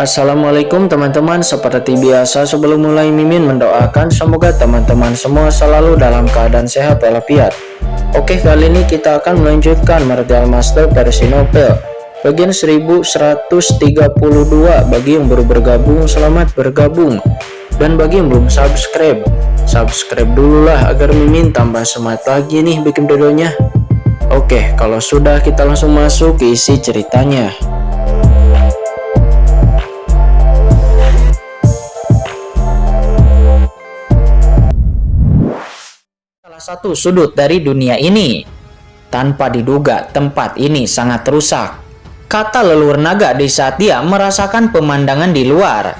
Assalamualaikum teman-teman, seperti biasa sebelum mulai Mimin mendoakan semoga teman-teman semua selalu dalam keadaan sehat walafiat. Oke, kali ini kita akan melanjutkan Martial Master versi novel bagian 1132. Bagi yang baru bergabung, selamat bergabung. Dan bagi yang belum subscribe dulu lah agar Mimin tambah semangat lagi nih bikin videonya. Oke, kalau sudah kita langsung masuk ke isi ceritanya. Satu sudut dari dunia ini. Tanpa diduga, tempat ini sangat rusak, kata leluhur naga di saat dia merasakan pemandangan di luar.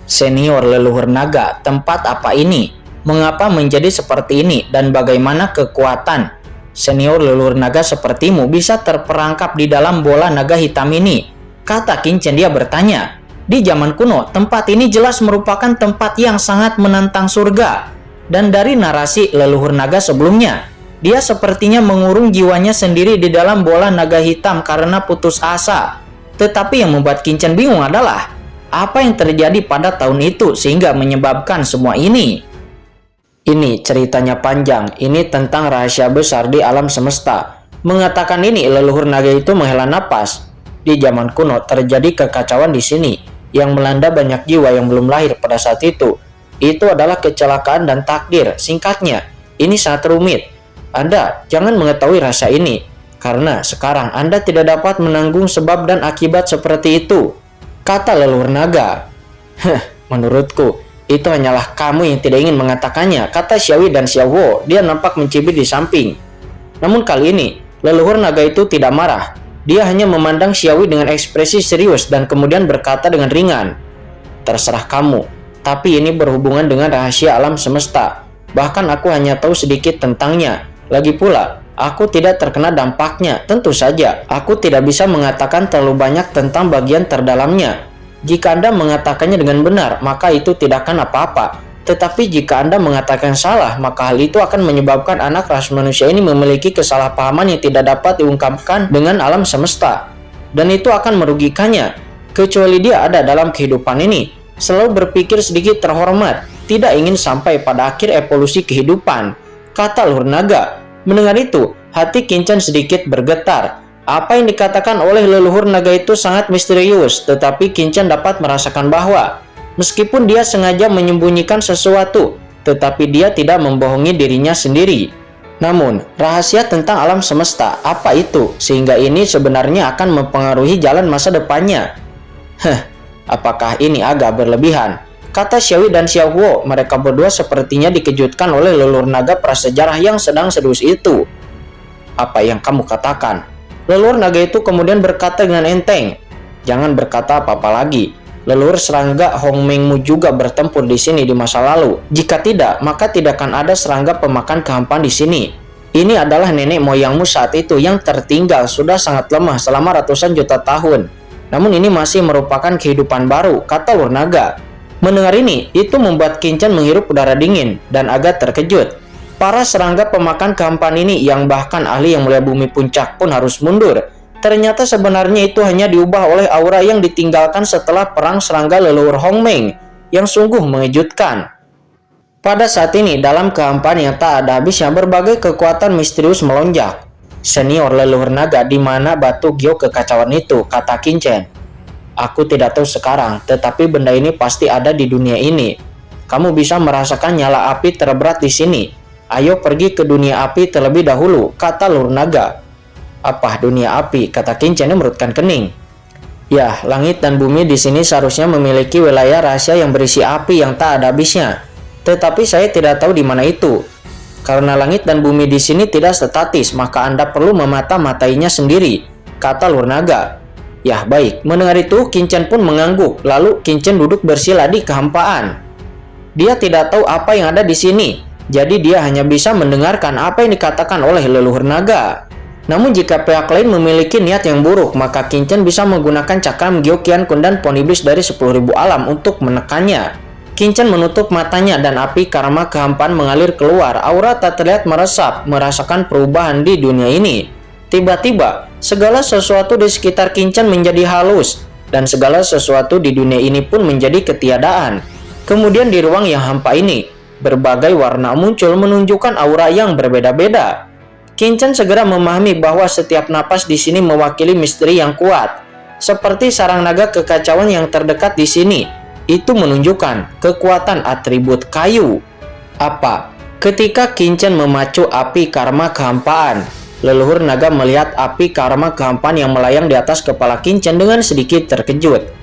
Senior leluhur naga, tempat apa ini? Mengapa menjadi seperti ini dan bagaimana kekuatan senior leluhur naga sepertimu bisa terperangkap di dalam bola naga hitam ini? Kata Kincen, dia bertanya. Di zaman kuno, tempat ini jelas merupakan tempat yang sangat menantang surga. Dan dari narasi leluhur naga sebelumnya, dia sepertinya mengurung jiwanya sendiri di dalam bola naga hitam karena putus asa. Tetapi yang membuat Kincen bingung adalah apa yang terjadi pada tahun itu sehingga menyebabkan semua ini. Ini ceritanya panjang, ini tentang rahasia besar di alam semesta. Mengatakan ini, leluhur naga itu menghela napas. Di zaman kuno terjadi kekacauan di sini yang melanda banyak jiwa yang belum lahir pada saat itu. Itu adalah kecelakaan dan takdir. Singkatnya, ini sangat rumit. Anda jangan mengetahui rasa ini, karena sekarang Anda tidak dapat menanggung sebab dan akibat seperti itu, kata leluhur naga. Menurutku, itu hanyalah kamu yang tidak ingin mengatakannya, kata Xiaoyi dan Xiaowo. Dia nampak mencibir di samping. Namun kali ini, leluhur naga itu tidak marah. Dia hanya memandang Xiaoyi dengan ekspresi serius dan kemudian berkata dengan ringan, terserah kamu. Tapi ini berhubungan dengan rahasia alam semesta. Bahkan aku hanya tahu sedikit tentangnya. Lagi pula, aku tidak terkena dampaknya. Tentu saja, aku tidak bisa mengatakan terlalu banyak tentang bagian terdalamnya. Jika Anda mengatakannya dengan benar, maka itu tidak akan apa-apa. Tetapi jika Anda mengatakan salah, maka hal itu akan menyebabkan anak ras manusia ini memiliki kesalahpahaman yang tidak dapat diungkapkan dengan alam semesta. Dan itu akan merugikannya. Kecuali dia ada dalam kehidupan ini, selalu berpikir sedikit terhormat, tidak ingin sampai pada akhir evolusi kehidupan, kata leluhur naga. Mendengar itu, hati Kincen sedikit bergetar. Apa yang dikatakan oleh leluhur naga itu sangat misterius, tetapi Kincen dapat merasakan bahwa meskipun dia sengaja menyembunyikan sesuatu, tetapi dia tidak membohongi dirinya sendiri. Namun, rahasia tentang alam semesta, apa itu? Sehingga ini sebenarnya akan mempengaruhi jalan masa depannya. Apakah ini agak berlebihan? Kata Xiaoyi dan Xiaowo. Mereka berdua sepertinya dikejutkan oleh leluhur naga prasejarah yang sedang serius itu. Apa yang kamu katakan? Leluhur naga itu kemudian berkata dengan enteng. Jangan berkata apa-apa lagi. Leluhur serangga Hongmengmu juga bertempur di sini di masa lalu. Jika tidak, maka tidak akan ada serangga pemakan kehampaan di sini. Ini adalah nenek moyangmu saat itu yang tertinggal sudah sangat lemah selama ratusan juta tahun. Namun ini masih merupakan kehidupan baru, kata leluhur naga. Mendengar ini, itu membuat Kincen menghirup udara dingin dan agak terkejut. Para serangga pemakan kehampaan ini yang bahkan ahli yang melihat bumi puncak pun harus mundur. Ternyata sebenarnya itu hanya diubah oleh aura yang ditinggalkan setelah perang serangga leluhur Hongmeng yang sungguh mengejutkan. Pada saat ini, dalam kehampaan yang tak ada habisnya, berbagai kekuatan misterius melonjak. Senior leluhur naga, di mana batu giok kekacauan itu, kata Kincen. Aku tidak tahu sekarang, tetapi benda ini pasti ada di dunia ini. Kamu bisa merasakan nyala api terberat di sini. Ayo pergi ke dunia api terlebih dahulu, kata leluhur naga. Apa dunia api? Kata Kincen yang merutkan kening. Ya, langit dan bumi di sini seharusnya memiliki wilayah rahasia yang berisi api yang tak ada habisnya. Tetapi saya tidak tahu di mana itu. Karena langit dan bumi di sini tidak statis, maka Anda perlu memata-matainya sendiri, kata leluhur naga. Ya baik, mendengar itu Kincen pun mengangguk. Lalu Kincen duduk bersila di kehampaan. Dia tidak tahu apa yang ada di sini, jadi dia hanya bisa mendengarkan apa yang dikatakan oleh leluhur naga. Namun jika pihak lain memiliki niat yang buruk, maka Kincen bisa menggunakan cakram Gyokian Kun dan pohon iblis dari 10.000 alam untuk menekannya. Kincen menutup matanya dan api karma kehampaan mengalir keluar. Aura tak terlihat meresap, merasakan perubahan di dunia ini. Tiba-tiba, segala sesuatu di sekitar Kincen menjadi halus. dan segala sesuatu di dunia ini pun menjadi ketiadaan. Kemudian di ruang yang hampa ini, berbagai warna muncul menunjukkan aura yang berbeda-beda. Qin Chen segera memahami bahwa setiap napas di sini mewakili misteri yang kuat. Seperti sarang naga kekacauan yang terdekat di sini, itu menunjukkan kekuatan atribut kayu. Apa? Ketika Qin Chen memacu api karma kehampaan, leluhur naga melihat api karma kehampaan yang melayang di atas kepala Qin Chen dengan sedikit terkejut.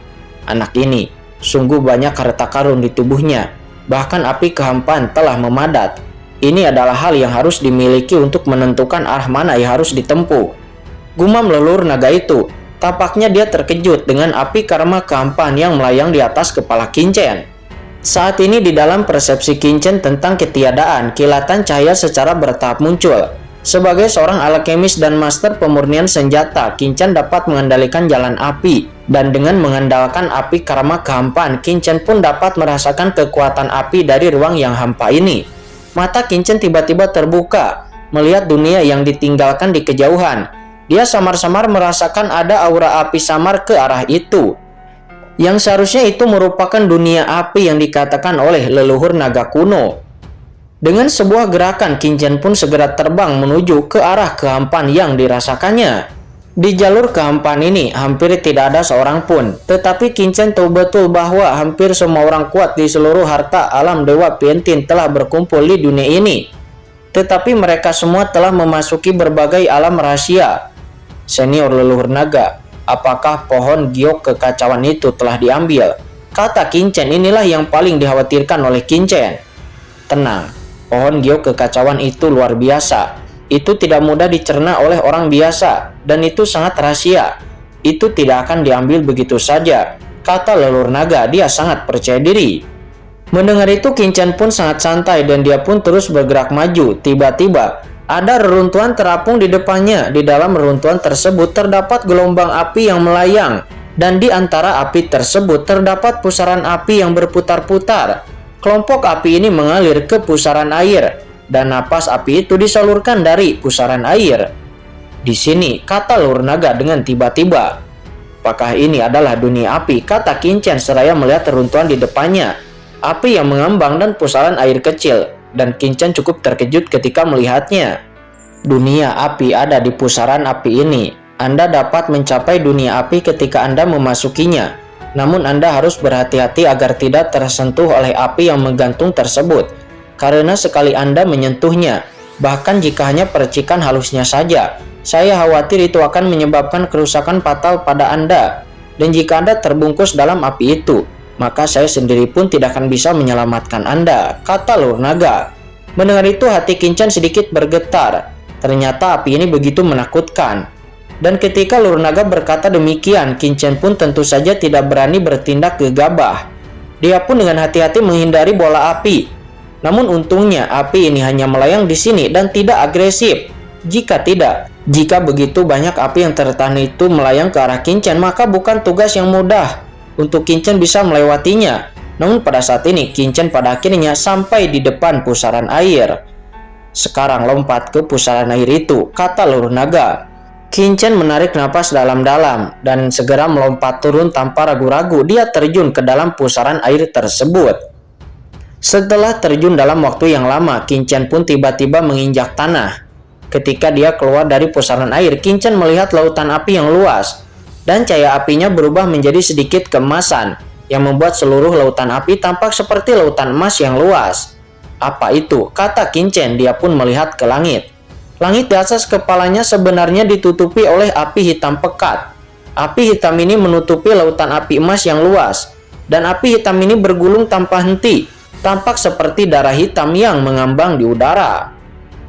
Anak ini sungguh banyak harta karun di tubuhnya, bahkan api kehampaan telah memadat. Ini adalah hal yang harus dimiliki untuk menentukan arah mana yang harus ditempuh. Gumam leluhur naga itu. Tampaknya dia terkejut dengan api karma kehampaan yang melayang di atas kepala Qin Chen. Saat ini di dalam persepsi Qin Chen tentang ketiadaan, kilatan cahaya secara bertahap muncul. Sebagai seorang alkemis dan master pemurnian senjata, Qin Chen dapat mengendalikan jalan api. Dan dengan mengandalkan api karma kehampaan, Qin Chen pun dapat merasakan kekuatan api dari ruang yang hampa ini. Mata Qin Chen tiba-tiba terbuka, melihat dunia yang ditinggalkan di kejauhan. Dia samar-samar merasakan ada aura api samar ke arah itu. Yang seharusnya itu merupakan dunia api yang dikatakan oleh leluhur naga kuno. Dengan sebuah gerakan, Qin Chen pun segera terbang menuju ke arah kehampaan yang dirasakannya. Di jalur kehampaan ini, hampir tidak ada seorang pun. Tetapi Qin Chen tahu betul bahwa hampir semua orang kuat di seluruh harta alam Dewa Piantin telah berkumpul di dunia ini. Tetapi mereka semua telah memasuki berbagai alam rahasia. Senior leluhur naga, apakah pohon giok kekacauan itu telah diambil? Kata Qin Chen, inilah yang paling dikhawatirkan oleh Qin Chen. Tenang, pohon giok kekacauan itu luar biasa. Itu tidak mudah dicerna oleh orang biasa, dan itu sangat rahasia. Itu tidak akan diambil begitu saja. Kata leluhur naga, dia sangat percaya diri. Mendengar itu, Qin Chen pun sangat santai dan dia pun terus bergerak maju. Tiba-tiba, ada reruntuhan terapung di depannya. Di dalam reruntuhan tersebut terdapat gelombang api yang melayang. Dan di antara api tersebut terdapat pusaran api yang berputar-putar. Kelompok api ini mengalir ke pusaran air. Dan napas api itu disalurkan dari pusaran air. Di sini, kata leluhur naga dengan tiba-tiba. Apakah ini adalah dunia api? Kata Qin Chen seraya melihat reruntuhan di depannya. Api yang mengambang dan pusaran air kecil. Dan Qin Chen cukup terkejut ketika melihatnya. Dunia api ada di pusaran api ini. Anda dapat mencapai dunia api ketika Anda memasukinya. Namun Anda harus berhati-hati agar tidak tersentuh oleh api yang menggantung tersebut. Karena sekali Anda menyentuhnya, bahkan jika hanya percikan halusnya saja, saya khawatir itu akan menyebabkan kerusakan fatal pada Anda. Dan jika Anda terbungkus dalam api itu, maka saya sendiri pun tidak akan bisa menyelamatkan Anda, kata leluhur naga. Mendengar itu, hati Qin Chen sedikit bergetar. Ternyata api ini begitu menakutkan. Dan ketika leluhur naga berkata demikian, Qin Chen pun tentu saja tidak berani bertindak gegabah. Dia pun dengan hati-hati menghindari bola api. Namun untungnya, api ini hanya melayang di sini dan tidak agresif. Jika begitu banyak api yang tertahan itu melayang ke arah Qin Chen, maka bukan tugas yang mudah untuk Qin Chen bisa melewatinya. Namun pada saat ini, Qin Chen pada akhirnya sampai di depan pusaran air. Sekarang lompat ke pusaran air itu, kata leluhur naga. Qin Chen menarik napas dalam-dalam dan segera melompat turun tanpa ragu-ragu. Dia terjun ke dalam pusaran air tersebut. Setelah terjun dalam waktu yang lama, Qin Chen pun tiba-tiba menginjak tanah. Ketika dia keluar dari pusaran air, Qin Chen melihat lautan api yang luas. Dan cahaya apinya berubah menjadi sedikit keemasan, yang membuat seluruh lautan api tampak seperti lautan emas yang luas. Apa itu? Kata Qin Chen, dia pun melihat ke langit. Langit di atas kepalanya sebenarnya ditutupi oleh api hitam pekat. Api hitam ini menutupi lautan api emas yang luas. Dan api hitam ini bergulung tanpa henti, tampak seperti darah hitam yang mengambang di udara.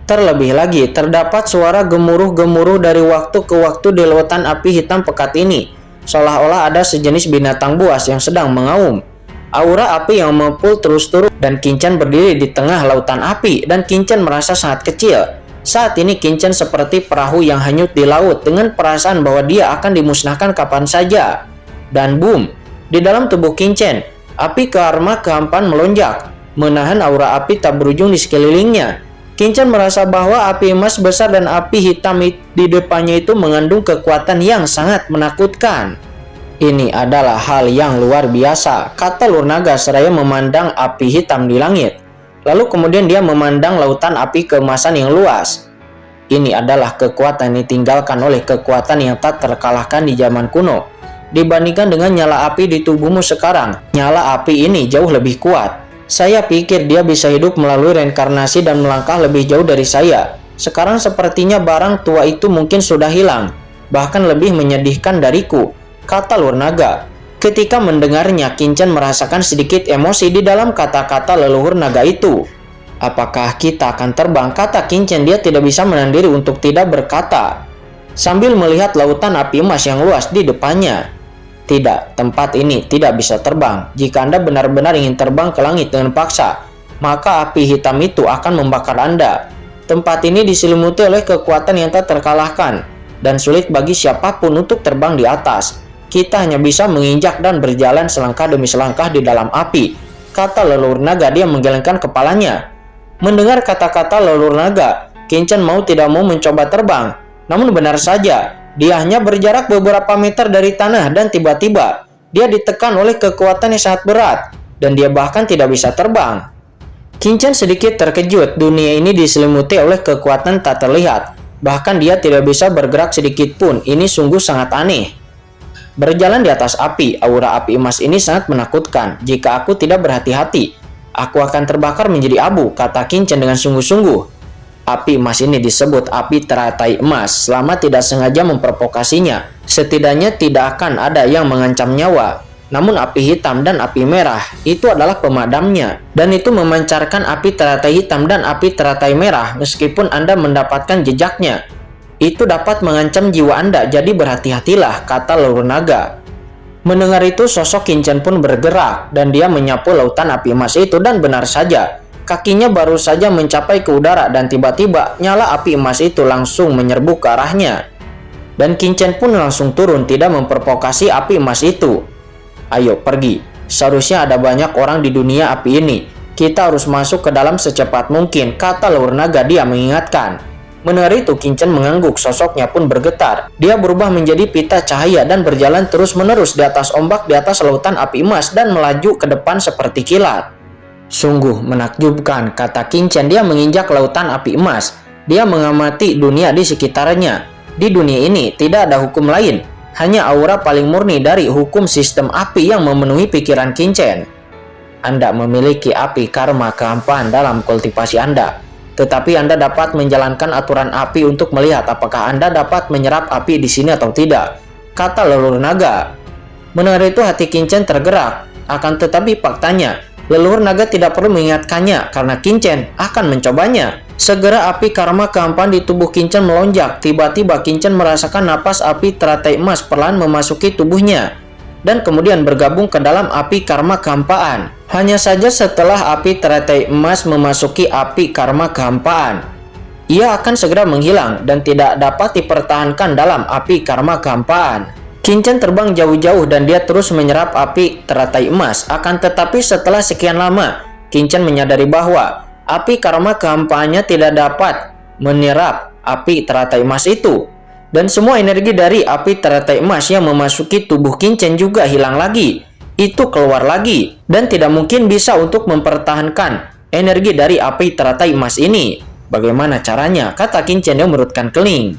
Terlebih lagi, terdapat suara gemuruh-gemuruh dari waktu ke waktu di lautan api hitam pekat ini, seolah-olah ada sejenis binatang buas yang sedang mengaum. Aura api yang mempul terus turun dan Qin Chen berdiri di tengah lautan api dan Qin Chen merasa sangat kecil. Saat ini Qin Chen seperti perahu yang hanyut di laut dengan perasaan bahwa dia akan dimusnahkan kapan saja. Dan boom, di dalam tubuh Qin Chen, api karma kehampaan melonjak, menahan aura api tak berujung di sekelilingnya. Qin Chen merasa bahwa api emas besar dan api hitam di depannya itu mengandung kekuatan yang sangat menakutkan. Ini adalah hal yang luar biasa, kata Lur Naga seraya memandang api hitam di langit. Lalu kemudian dia memandang lautan api keemasan yang luas. Ini adalah kekuatan yang ditinggalkan oleh kekuatan yang tak terkalahkan di zaman kuno. Dibandingkan dengan nyala api di tubuhmu sekarang, nyala api ini jauh lebih kuat. Saya pikir dia bisa hidup melalui reinkarnasi dan melangkah lebih jauh dari saya. Sekarang sepertinya barang tua itu mungkin sudah hilang, bahkan lebih menyedihkan dariku, kata Lur Naga. Ketika mendengarnya, Qin-Chen merasakan sedikit emosi di dalam kata-kata leluhur naga itu. Apakah kita akan terbang? Kata Qin-Chen. Dia tidak bisa menahan diri untuk tidak berkata, sambil melihat lautan api emas yang luas di depannya. Tidak, tempat ini tidak bisa terbang. Jika Anda benar-benar ingin terbang ke langit dengan paksa, maka api hitam itu akan membakar Anda. Tempat ini diselimuti oleh kekuatan yang tak terkalahkan, dan sulit bagi siapapun untuk terbang di atas. Kita hanya bisa menginjak dan berjalan selangkah demi selangkah di dalam api, kata leluhur naga. Dia menggelengkan kepalanya. Mendengar kata-kata leluhur naga, Qin-Chen mau tidak mau mencoba terbang. Namun benar saja, dia hanya berjarak beberapa meter dari tanah dan tiba-tiba dia ditekan oleh kekuatan yang sangat berat dan dia bahkan tidak bisa terbang. Qin-Chen sedikit terkejut. Dunia ini diselimuti oleh kekuatan tak terlihat. Bahkan dia tidak bisa bergerak sedikit pun. Ini sungguh sangat aneh. Berjalan di atas api, aura api emas ini sangat menakutkan. Jika aku tidak berhati-hati, aku akan terbakar menjadi abu, kata Qin-Chen dengan sungguh-sungguh. Api emas ini disebut api teratai emas. Selama tidak sengaja memprovokasinya, setidaknya tidak akan ada yang mengancam nyawa. Namun api hitam dan api merah itu adalah pemadamnya, dan itu memancarkan api teratai hitam dan api teratai merah. Meskipun Anda mendapatkan jejaknya, itu dapat mengancam jiwa Anda, jadi berhati-hatilah, kata leluhur naga. Mendengar itu, sosok Qin-Chen pun bergerak dan dia menyapu lautan api emas itu, dan benar saja, kakinya baru saja mencapai ke udara dan tiba-tiba nyala api emas itu langsung menyerbu ke arahnya. Dan Qin-Chen pun langsung turun, tidak memprovokasi api emas itu. Ayo pergi, seharusnya ada banyak orang di dunia api ini. Kita harus masuk ke dalam secepat mungkin, kata leluhur naga. Dia mengingatkan. Mendengar itu, Qin-Chen mengangguk, sosoknya pun bergetar. Dia berubah menjadi pita cahaya dan berjalan terus-menerus di atas ombak di atas lautan api emas dan melaju ke depan seperti kilat. Sungguh menakjubkan, kata Qin-Chen. Dia menginjak lautan api emas. Dia mengamati dunia di sekitarnya. Di dunia ini tidak ada hukum lain, hanya aura paling murni dari hukum sistem api yang memenuhi pikiran Qin-Chen. Anda memiliki api karma kehampaan dalam kultivasi Anda, tetapi Anda dapat menjalankan aturan api untuk melihat apakah Anda dapat menyerap api di sini atau tidak, kata leluhur naga. Mendengar itu, hati Qin-Chen tergerak. Akan tetapi faktanya, leluhur naga tidak perlu mengingatkannya karena Qin-Chen akan mencobanya. Segera api karma kehampaan di tubuh Qin-Chen melonjak. Tiba-tiba Qin-Chen merasakan napas api teratai emas perlahan memasuki tubuhnya dan kemudian bergabung ke dalam api karma kehampaan. Hanya saja setelah api teratai emas memasuki api karma kehampaan, ia akan segera menghilang dan tidak dapat dipertahankan dalam api karma kehampaan. Qin-Chen terbang jauh-jauh dan dia terus menyerap api teratai emas. Akan tetapi setelah sekian lama, Qin-Chen menyadari bahwa api karma kehampaannya tidak dapat menyerap api teratai emas itu. Dan semua energi dari api teratai emas yang memasuki tubuh Qin-Chen juga hilang lagi. Itu keluar lagi dan tidak mungkin bisa untuk mempertahankan energi dari api teratai emas ini. Bagaimana caranya? Kata Qin-Chen yang mengerutkan kening.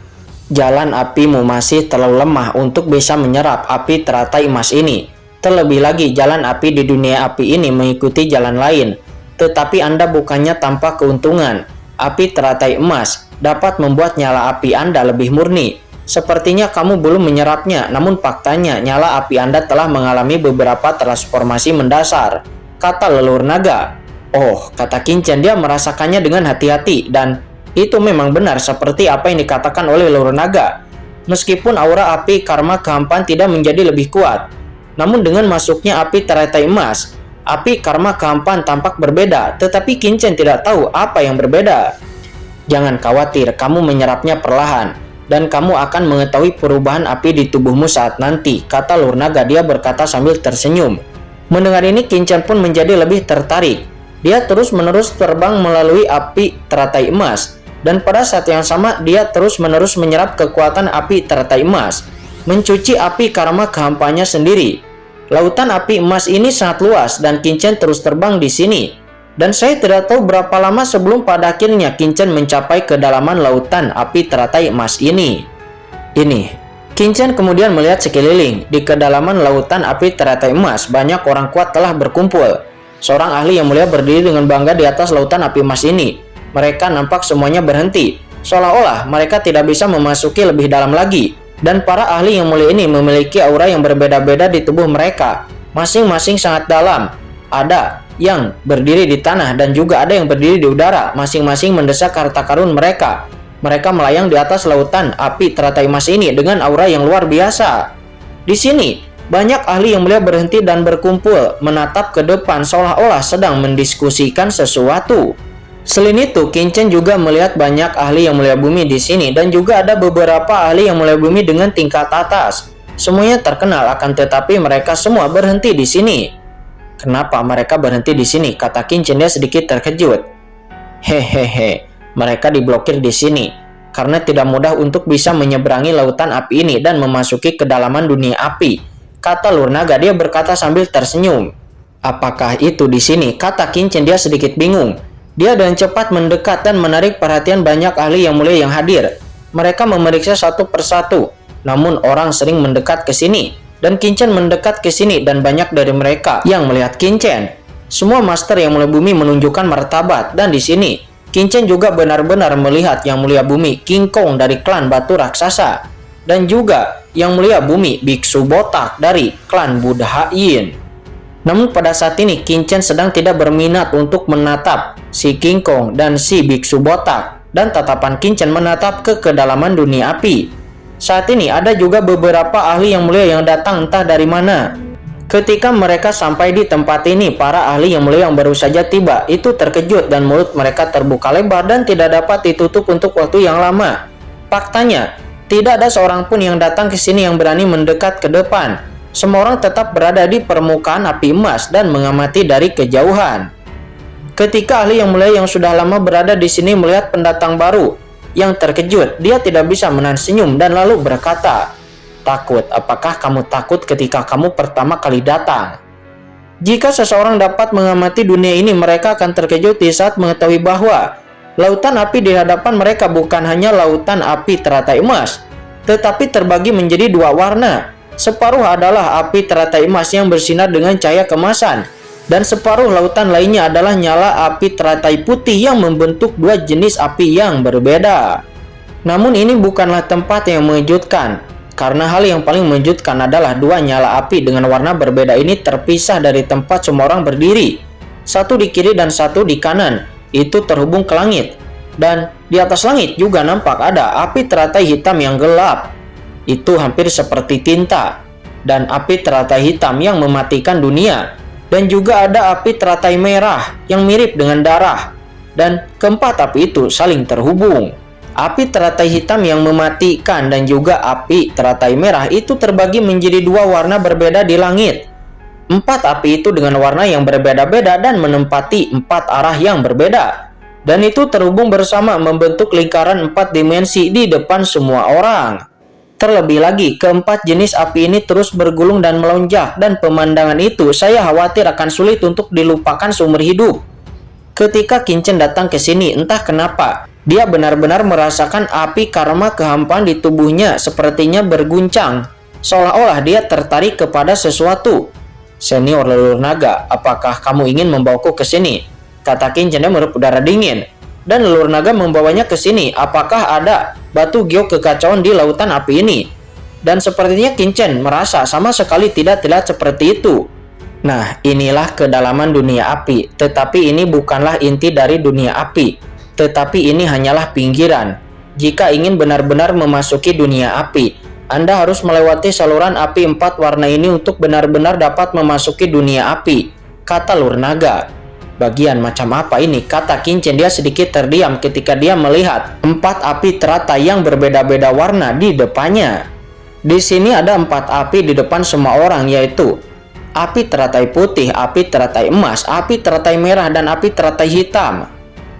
Jalan apimu masih terlalu lemah untuk bisa menyerap api teratai emas ini. Terlebih lagi, jalan api di dunia api ini mengikuti jalan lain. Tetapi Anda bukannya tanpa keuntungan. Api teratai emas dapat membuat nyala api Anda lebih murni. Sepertinya kamu belum menyerapnya, namun faktanya nyala api Anda telah mengalami beberapa transformasi mendasar, kata leluhur naga. Oh, kata Qin-Chen, dia merasakannya dengan hati-hati dan itu memang benar seperti apa yang dikatakan oleh leluhur naga. Meskipun aura api karma kehampaan tidak menjadi lebih kuat, namun dengan masuknya api teratai emas, api karma kehampaan tampak berbeda, tetapi Qin-Chen tidak tahu apa yang berbeda. Jangan khawatir, kamu menyerapnya perlahan, dan kamu akan mengetahui perubahan api di tubuhmu saat nanti, kata leluhur naga. Dia berkata sambil tersenyum. Mendengar ini, Qin-Chen pun menjadi lebih tertarik. Dia terus-menerus terbang melalui api teratai emas, dan pada saat yang sama dia terus-menerus menyerap kekuatan api teratai emas. mencuci api karma kehampaannya sendiri. Lautan api emas ini sangat luas dan Qin Chen terus terbang di sini. Dan saya tidak tahu berapa lama sebelum pada akhirnya Qin Chen mencapai kedalaman lautan api teratai emas ini. Qin Chen kemudian melihat sekeliling. Di kedalaman lautan api teratai emas, banyak orang kuat telah berkumpul. Seorang ahli yang mulia berdiri dengan bangga di atas lautan api emas ini. Mereka nampak semuanya berhenti, seolah-olah mereka tidak bisa memasuki lebih dalam lagi. Dan para ahli yang mulia ini memiliki aura yang berbeda-beda di tubuh mereka. Masing-masing sangat dalam. Ada yang berdiri di tanah dan juga ada yang berdiri di udara. Masing-masing mendesak harta karun mereka. Mereka melayang di atas lautan api teratai emas ini dengan aura yang luar biasa. Di sini, banyak ahli yang mulia berhenti dan berkumpul, menatap ke depan seolah-olah sedang mendiskusikan sesuatu. Selain itu, Qin Chen juga melihat banyak ahli yang mulia bumi di sini dan juga ada beberapa ahli yang mulia bumi dengan tingkat atas. Semuanya terkenal, akan tetapi mereka semua berhenti di sini. Kenapa mereka berhenti di sini? Kata Qin Chen, dia sedikit terkejut. Hehehe, mereka diblokir di sini karena tidak mudah untuk bisa menyeberangi lautan api ini dan memasuki kedalaman dunia api. Kata Lur Naga, dia berkata sambil tersenyum. Apakah itu di sini? Kata Qin Chen, dia sedikit bingung. Dia dengan cepat mendekat dan menarik perhatian banyak ahli yang mulia yang hadir. Mereka memeriksa satu persatu, namun orang sering mendekat ke sini. Dan Qin Chen mendekat ke sini dan banyak dari mereka yang melihat Qin Chen. Semua master yang mulia bumi menunjukkan martabat dan di sini Qin Chen juga benar-benar melihat yang mulia bumi King Kong dari klan Batu Raksasa dan juga yang mulia bumi Biksu Botak dari klan Buddha Yin. Namun pada saat ini Qin Chen sedang tidak berminat untuk menatap si King Kong dan si Biksu Botak, dan tatapan Qin Chen menatap ke kedalaman dunia api. Saat ini ada juga beberapa ahli yang mulia yang datang entah dari mana. Ketika mereka sampai di tempat ini, para ahli yang mulia yang baru saja tiba itu terkejut dan mulut mereka terbuka lebar dan tidak dapat ditutup untuk waktu yang lama. Faktanya, tidak ada seorang pun yang datang ke sini yang berani mendekat ke depan. Semua orang tetap berada di permukaan api emas dan mengamati dari kejauhan. Ketika ahli yang mulia yang sudah lama berada di sini melihat pendatang baru yang terkejut, dia tidak bisa menahan senyum dan lalu berkata, "Takut? Apakah kamu takut ketika kamu pertama kali datang?" Jika seseorang dapat mengamati dunia ini, mereka akan terkejut di saat mengetahui bahwa lautan api di hadapan mereka bukan hanya lautan api teratai emas, tetapi terbagi menjadi dua warna. Separuh adalah api teratai emas yang bersinar dengan cahaya kemasan, dan separuh lautan lainnya adalah nyala api teratai putih yang membentuk dua jenis api yang berbeda. Namun ini bukanlah tempat yang mengejutkan, karena hal yang paling mengejutkan adalah dua nyala api dengan warna berbeda ini terpisah dari tempat semua orang berdiri. Satu di kiri dan satu di kanan, itu terhubung ke langit. Dan di atas langit juga nampak ada api teratai hitam yang gelap. Itu hampir seperti tinta, dan api teratai hitam yang mematikan dunia, dan juga ada api teratai merah yang mirip dengan darah, dan keempat api itu saling terhubung. Api teratai hitam yang mematikan dan juga api teratai merah itu terbagi menjadi dua warna berbeda di langit. Empat api itu dengan warna yang berbeda-beda dan menempati empat arah yang berbeda, dan itu terhubung bersama membentuk lingkaran empat dimensi di depan semua orang. Terlebih lagi, keempat jenis api ini terus bergulung dan melonjak, dan pemandangan itu saya khawatir akan sulit untuk dilupakan seumur hidup. Ketika Qin Chen datang ke sini, entah kenapa, dia benar-benar merasakan api karma kehampaan di tubuhnya sepertinya berguncang, seolah-olah dia tertarik kepada sesuatu. "Senior leluhur naga, apakah kamu ingin membawaku ke sini?" kata Qin Chen meniup udara dingin. Dan leluhur naga membawanya ke sini. Apakah ada batu giok kekacauan di lautan api ini? Dan sepertinya Qin Chen merasa sama sekali tidak terlihat seperti itu. Nah, inilah kedalaman dunia api. Tetapi ini bukanlah inti dari dunia api, tetapi ini hanyalah pinggiran. Jika ingin benar-benar memasuki dunia api, Anda harus melewati saluran api empat warna ini untuk benar-benar dapat memasuki dunia api, kata Lur Naga. Bagian macam apa ini? Kata Qin Chen, dia sedikit terdiam ketika dia melihat empat api teratai yang berbeda-beda warna di depannya. Di sini ada empat api di depan semua orang, yaitu api teratai putih, api teratai emas, api teratai merah, dan api teratai hitam.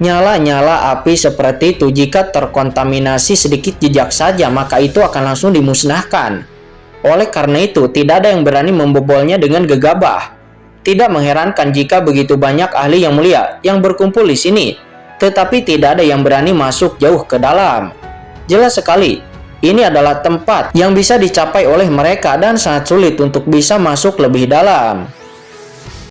Nyala-nyala api seperti itu jika terkontaminasi sedikit jejak saja, maka itu akan langsung dimusnahkan. Oleh karena itu, tidak ada yang berani membobolnya dengan gegabah. Tidak mengherankan jika begitu banyak ahli yang mulia yang berkumpul di sini, tetapi tidak ada yang berani masuk jauh ke dalam. Jelas sekali, ini adalah tempat yang bisa dicapai oleh mereka dan sangat sulit untuk bisa masuk lebih dalam.